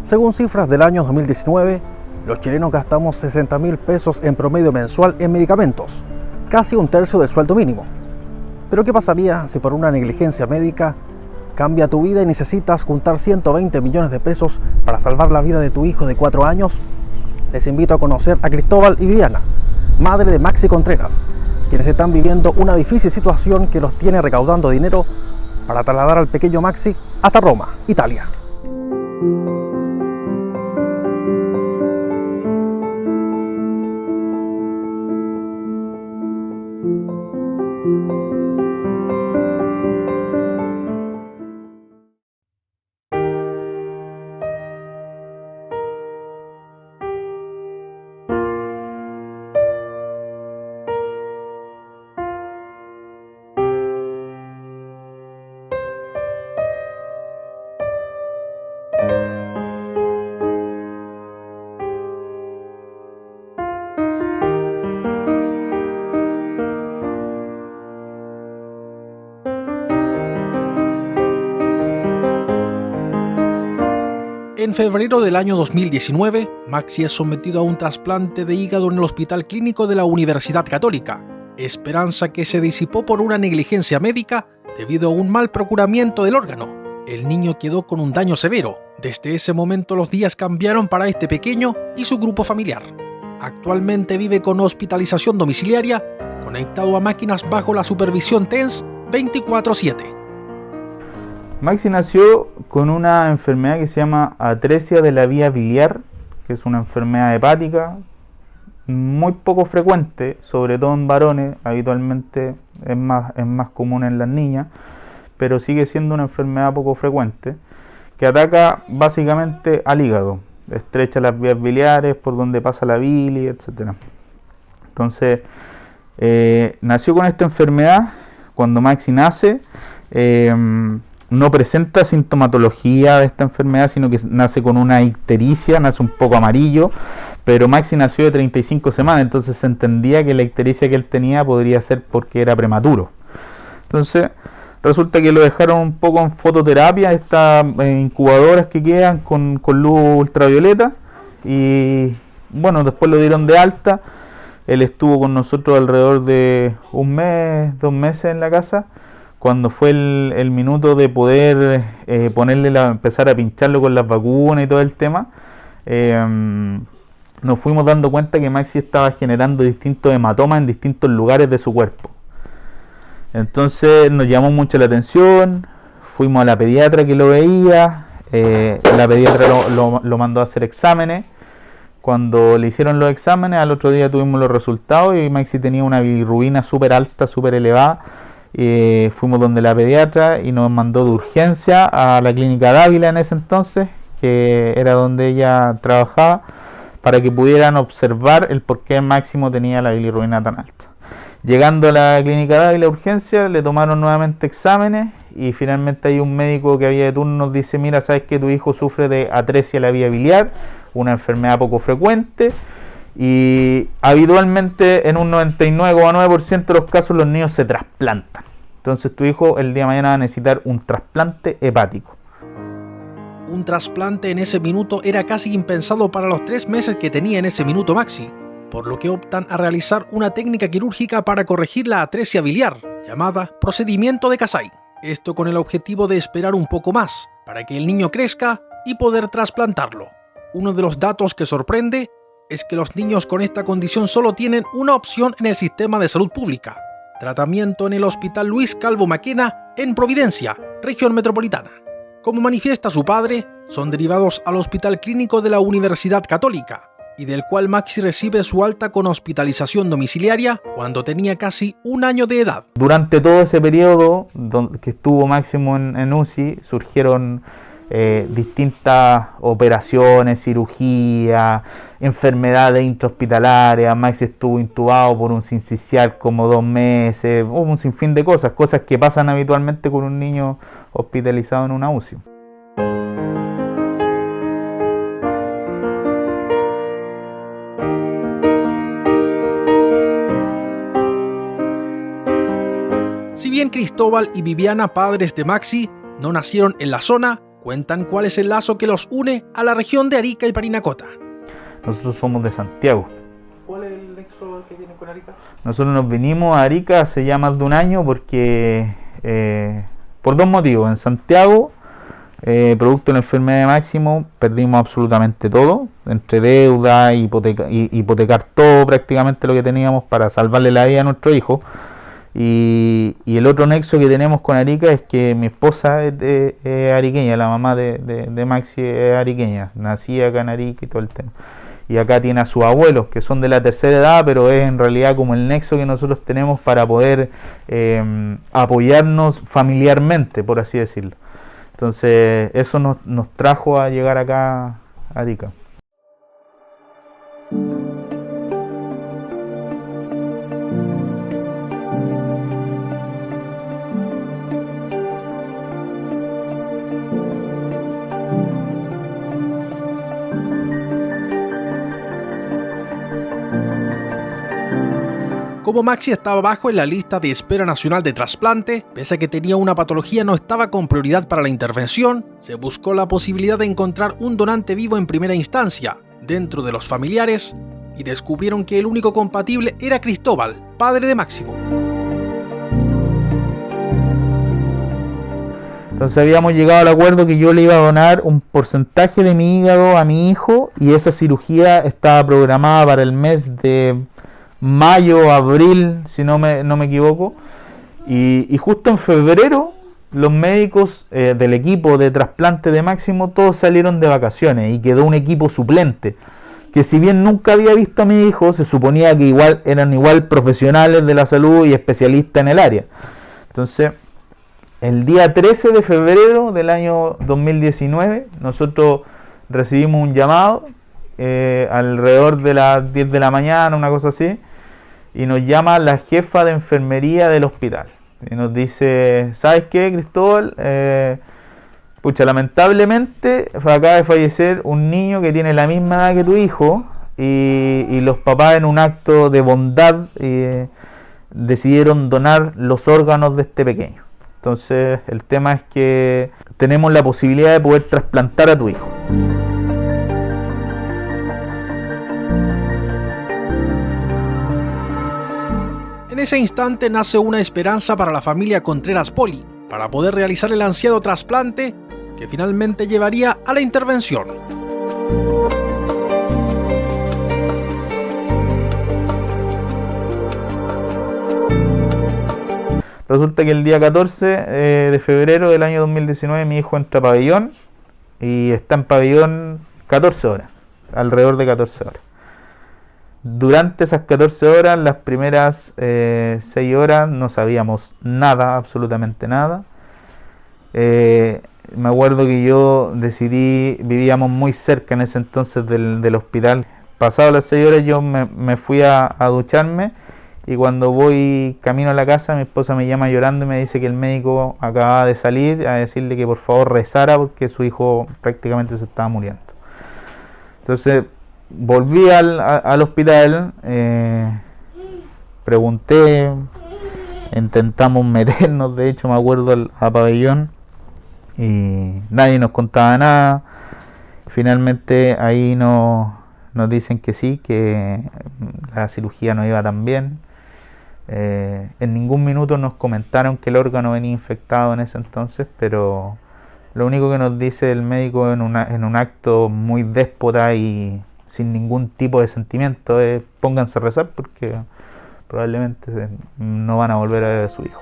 Según cifras del año 2019, los chilenos gastamos 60.000 pesos en promedio mensual en medicamentos, casi un tercio del sueldo mínimo. Pero ¿qué pasaría si por una negligencia médica cambia tu vida y necesitas juntar 120 millones de pesos para salvar la vida de tu hijo de 4 años? Les invito a conocer a Cristóbal y Viviana, madre de Maxi Contreras, quienes están viviendo una difícil situación que los tiene recaudando dinero para trasladar al pequeño Maxi hasta Roma, Italia. En febrero del año 2019, Maxi es sometido a un trasplante de hígado en el Hospital Clínico de la Universidad Católica, esperanza que se disipó por una negligencia médica debido a un mal procuramiento del órgano. El niño quedó con un daño severo. Desde ese momento los días cambiaron para este pequeño y su grupo familiar. Actualmente vive con hospitalización domiciliaria, conectado a máquinas bajo la supervisión TENS 24/7. Maxi nació con una enfermedad que se llama atresia de la vía biliar, que es una enfermedad hepática muy poco frecuente, sobre todo en varones. Habitualmente es más común en las niñas, pero sigue siendo una enfermedad poco frecuente, que ataca básicamente al hígado, estrecha las vías biliares por donde pasa la bilis, etc. Entonces, nació con esta enfermedad. Cuando Maxi nace, no presenta sintomatología de esta enfermedad, sino que nace con una ictericia, nace un poco amarillo, pero Maxi nació de 35 semanas, entonces se entendía que la ictericia que él tenía podría ser porque era prematuro. Entonces, resulta que lo dejaron un poco en fototerapia, estas incubadoras que quedan con luz ultravioleta, y bueno, después lo dieron de alta. Él estuvo con nosotros alrededor de un mes, 2 meses en la casa. Cuando fue el minuto de poder empezar a pincharlo con las vacunas y todo el tema, nos fuimos dando cuenta que Maxi estaba generando distintos hematomas en distintos lugares de su cuerpo. Entonces nos llamó mucho la atención, fuimos a la pediatra que lo veía, la pediatra lo mandó a hacer exámenes. Cuando le hicieron los exámenes, al otro día tuvimos los resultados y Maxi tenía una bilirrubina súper alta, súper elevada. Fuimos donde la pediatra y nos mandó de urgencia a la clínica Dávila en ese entonces, que era donde ella trabajaba, para que pudieran observar el por qué Máximo tenía la bilirrubina tan alta. Llegando a la clínica Dávila urgencia, le tomaron nuevamente exámenes y finalmente hay un médico que había de turno nos dice: mira, sabes que tu hijo sufre de atresia de la vía biliar, una enfermedad poco frecuente, y habitualmente en un 99,9% de los casos los niños se trasplantan. Entonces tu hijo el día de mañana va a necesitar un trasplante hepático. Un trasplante en ese minuto era casi impensado para los 3 meses que tenía en ese minuto Maxi, por lo que optan a realizar una técnica quirúrgica para corregir la atresia biliar, llamada procedimiento de Kasai. Esto con el objetivo de esperar un poco más, para que el niño crezca y poder trasplantarlo. Uno de los datos que sorprende es que los niños con esta condición solo tienen una opción en el sistema de salud pública: tratamiento en el Hospital Luis Calvo Maquena en Providencia, región metropolitana. Como manifiesta su padre, son derivados al Hospital Clínico de la Universidad Católica, y del cual Maxi recibe su alta con hospitalización domiciliaria cuando tenía casi 1 año de edad. Durante todo ese periodo que estuvo Máximo en UCI, surgieron distintas operaciones, cirugía, enfermedades intrahospitalarias. Maxi estuvo intubado por un sincicial como 2 meses, hubo un sinfín de cosas que pasan habitualmente con un niño hospitalizado en una UCI. Si bien Cristóbal y Viviana, padres de Maxi, no nacieron en la zona, cuentan cuál es el lazo que los une a la región de Arica y Parinacota. Nosotros somos de Santiago. ¿Cuál es el nexo que tienen con Arica? Nosotros nos vinimos a Arica hace ya más de un año porque por dos motivos. En Santiago, producto de la enfermedad de Máximo, perdimos absolutamente todo, entre deuda, hipotecar todo prácticamente lo que teníamos para salvarle la vida a nuestro hijo. Y el otro nexo que tenemos con Arica es que mi esposa es ariqueña, la mamá de Maxi es ariqueña, nací acá en Arica y todo el tema. Y acá tiene a sus abuelos, que son de la tercera edad, pero es en realidad como el nexo que nosotros tenemos para poder apoyarnos familiarmente, por así decirlo. Entonces eso nos trajo a llegar acá a Arica. Como Maxi estaba bajo en la lista de espera nacional de trasplante, pese a que tenía una patología no estaba con prioridad para la intervención, se buscó la posibilidad de encontrar un donante vivo en primera instancia, dentro de los familiares, y descubrieron que el único compatible era Cristóbal, padre de Máximo. Entonces habíamos llegado al acuerdo que yo le iba a donar un porcentaje de mi hígado a mi hijo y esa cirugía estaba programada para el mes de mayo, abril, si no me equivoco, y justo en febrero los médicos del equipo de trasplante de Máximo todos salieron de vacaciones y quedó un equipo suplente que, si bien nunca había visto a mi hijo, se suponía que eran igual profesionales de la salud y especialistas en el área. Entonces el día 13 de febrero del año 2019 nosotros recibimos un llamado alrededor de las 10 de la mañana, una cosa así, y nos llama la jefa de enfermería del hospital y nos dice: ¿sabes qué, Cristóbal? Lamentablemente acaba de fallecer un niño que tiene la misma edad que tu hijo y los papás, en un acto de bondad, decidieron donar los órganos de este pequeño. Entonces el tema es que tenemos la posibilidad de poder trasplantar a tu hijo. En ese instante nace una esperanza para la familia Contreras Poli, para poder realizar el ansiado trasplante que finalmente llevaría a la intervención. Resulta que el día 14 de febrero del año 2019 mi hijo entra a pabellón y está en pabellón 14 horas, alrededor de 14 horas. Durante esas 14 horas, las primeras 6 horas, no sabíamos nada, absolutamente nada. Me acuerdo que yo vivíamos muy cerca en ese entonces del hospital. Pasado las 6 horas yo me fui a ducharme y cuando voy camino a la casa, mi esposa me llama llorando y me dice que el médico acababa de salir a decirle que por favor rezara porque su hijo prácticamente se estaba muriendo. Entonces volví al hospital, pregunté, intentamos meternos, de hecho me acuerdo, a pabellón y nadie nos contaba nada. Finalmente ahí nos dicen que sí, que la cirugía no iba tan bien. En ningún minuto nos comentaron que el órgano venía infectado en ese entonces, pero lo único que nos dice el médico en un acto muy déspota y sin ningún tipo de sentimiento es: pónganse a rezar porque probablemente no van a volver a ver a su hijo.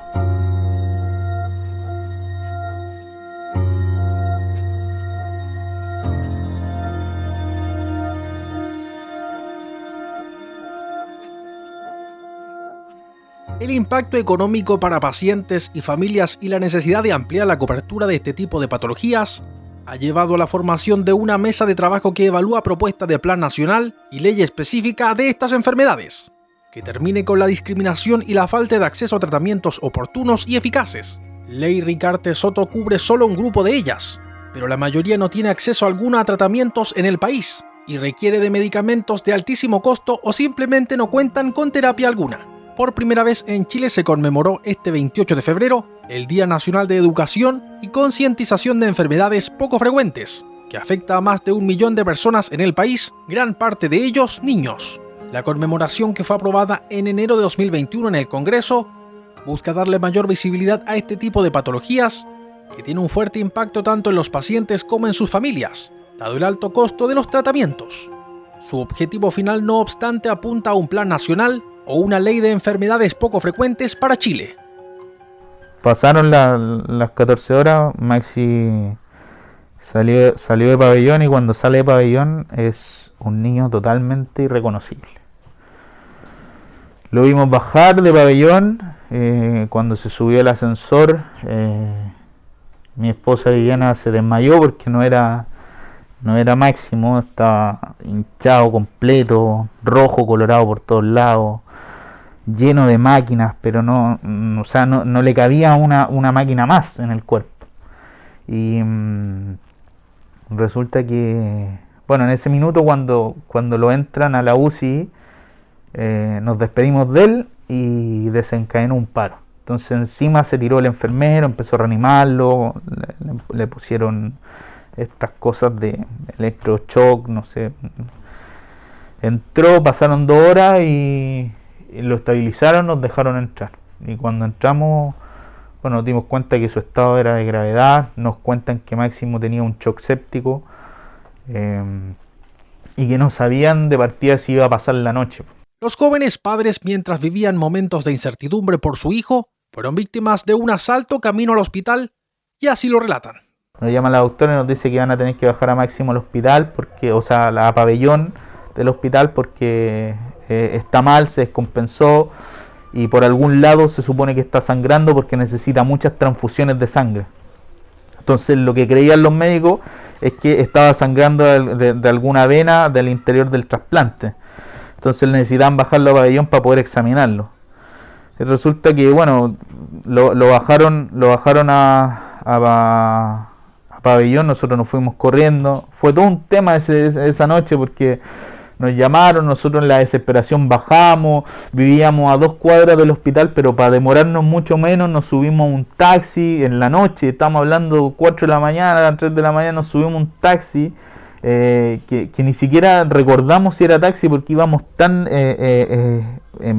El impacto económico para pacientes y familias y la necesidad de ampliar la cobertura de este tipo de patologías ha llevado a la formación de una mesa de trabajo que evalúa propuestas de plan nacional y ley específica de estas enfermedades, que termine con la discriminación y la falta de acceso a tratamientos oportunos y eficaces. Ley Ricarte Soto cubre solo un grupo de ellas, pero la mayoría no tiene acceso alguno a tratamientos en el país y requiere de medicamentos de altísimo costo o simplemente no cuentan con terapia alguna. Por primera vez en Chile se conmemoró este 28 de febrero el Día Nacional de Educación y Concientización de Enfermedades Poco Frecuentes, que afecta a más de 1 millón de personas en el país, gran parte de ellos niños. La conmemoración, que fue aprobada en enero de 2021 en el Congreso, busca darle mayor visibilidad a este tipo de patologías, que tiene un fuerte impacto tanto en los pacientes como en sus familias, dado el alto costo de los tratamientos. Su objetivo final, no obstante, apunta a un plan nacional o una ley de enfermedades poco frecuentes para Chile. Pasaron las 14 horas, Maxi salió de pabellón, y cuando sale de pabellón es un niño totalmente irreconocible. Lo vimos bajar de pabellón, cuando se subió el ascensor, mi esposa Viviana se desmayó porque no era Máximo, estaba hinchado completo, rojo, colorado por todos lados, lleno de máquinas, pero no le cabía una máquina más en el cuerpo. Y resulta que, bueno, en ese minuto cuando lo entran a la UCI, nos despedimos de él y desencadenó un paro. Entonces encima se tiró el enfermero, empezó a reanimarlo, le pusieron estas cosas de electroshock, no sé. Entró, pasaron 2 horas y lo estabilizaron, nos dejaron entrar. Y cuando entramos, bueno, nos dimos cuenta que su estado era de gravedad. Nos cuentan que Máximo tenía un shock séptico, y que no sabían de partida si iba a pasar la noche. Los jóvenes padres, mientras vivían momentos de incertidumbre por su hijo, fueron víctimas de un asalto camino al hospital, y así lo relatan. Nos llama la doctora y nos dice que van a tener que bajar a Máximo al hospital, a pabellón del hospital, porque está mal, se descompensó y por algún lado se supone que está sangrando porque necesita muchas transfusiones de sangre. Entonces lo que creían los médicos es que estaba sangrando de alguna vena del interior del trasplante. Entonces necesitaban bajarlo a pabellón para poder examinarlo. Y resulta que, bueno, lo bajaron a pabellón. Nosotros nos fuimos corriendo. Fue todo un tema esa noche porque nos llamaron, nosotros en la desesperación bajamos, vivíamos a 2 cuadras del hospital, pero para demorarnos mucho menos nos subimos a un taxi en la noche. Estamos hablando 4 de la mañana, 3 de la mañana, nos subimos a un taxi, que ni siquiera recordamos si era taxi porque íbamos tan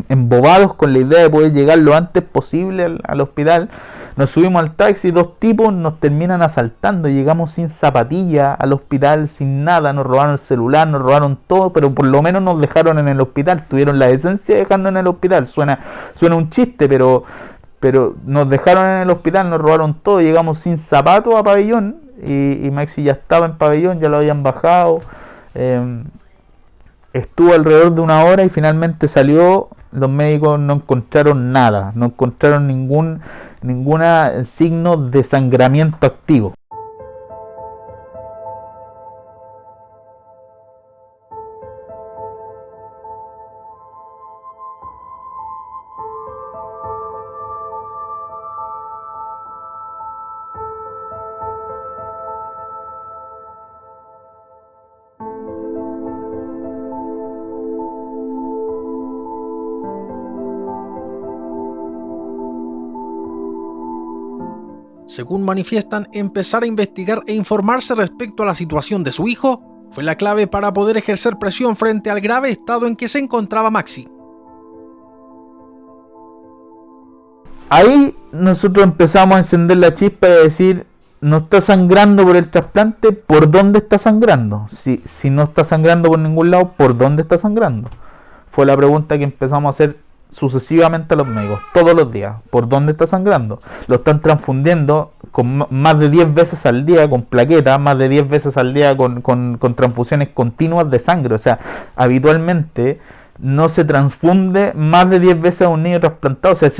embobados con la idea de poder llegar lo antes posible al hospital. Nos subimos al taxi, 2 tipos nos terminan asaltando, llegamos sin zapatilla al hospital, sin nada, nos robaron el celular, nos robaron todo, pero por lo menos nos dejaron en el hospital, tuvieron la decencia de dejarnos en el hospital. Suena un chiste, pero nos dejaron en el hospital, nos robaron todo, llegamos sin zapatos a pabellón, y Maxi ya estaba en pabellón, ya lo habían bajado, estuvo alrededor de 1 hora y finalmente salió. Los médicos no encontraron nada, no encontraron ningún signo de sangramiento activo. Según manifiestan, empezar a investigar e informarse respecto a la situación de su hijo fue la clave para poder ejercer presión frente al grave estado en que se encontraba Maxi. Ahí nosotros empezamos a encender la chispa y decir, no está sangrando por el trasplante, ¿por dónde está sangrando? Si no está sangrando por ningún lado, ¿por dónde está sangrando? Fue la pregunta que empezamos a hacer sucesivamente a los médicos, todos los días. ¿Por dónde está sangrando? Lo están transfundiendo con más de 10 veces al día con plaquetas, más de 10 veces al día con transfusiones continuas de sangre. O sea, habitualmente no se transfunde más de 10 veces a un niño trasplantado. O sea,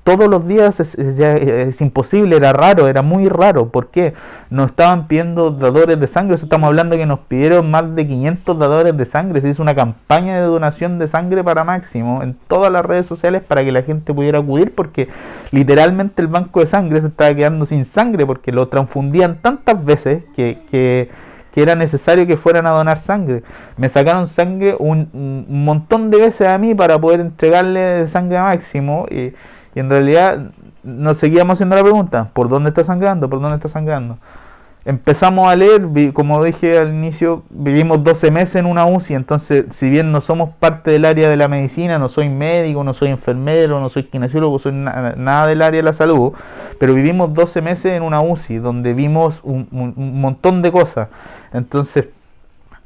todos los días es imposible, era raro, era muy raro. ¿Por qué? Nos estaban pidiendo dadores de sangre. O sea, estamos hablando que nos pidieron más de 500 dadores de sangre. Se hizo una campaña de donación de sangre para Máximo en todas las redes sociales para que la gente pudiera acudir, porque literalmente el banco de sangre se estaba quedando sin sangre porque lo transfundían tantas veces que que era necesario que fueran a donar sangre. Me sacaron sangre un montón de veces a mí para poder entregarle sangre a Máximo y en realidad nos seguíamos haciendo la pregunta, ¿por dónde está sangrando? ¿Por dónde está sangrando? Empezamos a leer, como dije al inicio, vivimos 12 meses en una UCI, entonces si bien no somos parte del área de la medicina, no soy médico, no soy enfermero, no soy kinesiólogo, soy nada del área de la salud, pero vivimos 12 meses en una UCI donde vimos un montón de cosas. Entonces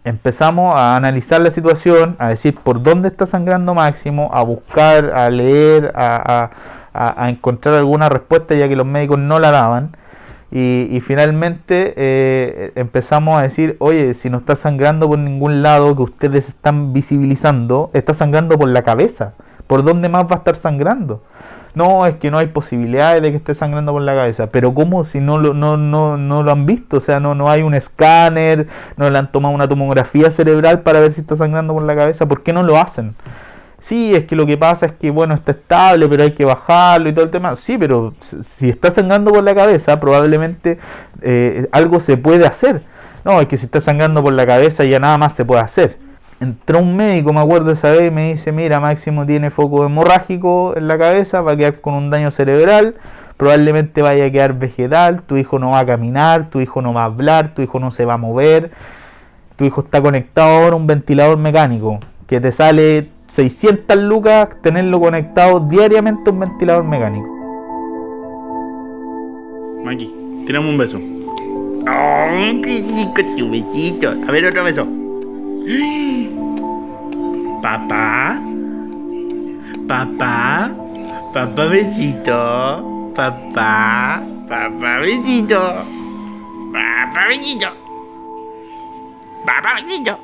empezamos a analizar la situación, a decir por dónde está sangrando Máximo, a buscar, a leer, a encontrar alguna respuesta, ya que los médicos no la daban. Y finalmente empezamos a decir, oye, si no está sangrando por ningún lado que ustedes están visibilizando, está sangrando por la cabeza. ¿Por dónde más va a estar sangrando? No, es que no hay posibilidades de que esté sangrando por la cabeza. Pero ¿cómo si no lo han visto? O sea, no hay un escáner, no le han tomado una tomografía cerebral para ver si está sangrando por la cabeza. ¿Por qué no lo hacen? Sí, es que lo que pasa es que, bueno, está estable, pero hay que bajarlo y todo el tema. Sí, pero si está sangrando por la cabeza, probablemente algo se puede hacer. No, es que si está sangrando por la cabeza ya nada más se puede hacer. Entró un médico, me acuerdo esa vez, y me dice, mira, Máximo tiene foco hemorrágico en la cabeza, va a quedar con un daño cerebral, probablemente vaya a quedar vegetal, tu hijo no va a caminar, tu hijo no va a hablar, tu hijo no se va a mover, tu hijo está conectado ahora a un ventilador mecánico, que te sale 600 lucas tenerlo conectado diariamente a un ventilador mecánico. Maki, tirame un beso. ¡Oh, qué rico tu besito! A ver, otro beso. Papá. Papá. Papá besito. Papá. Papá besito. Papá besito. Papá besito.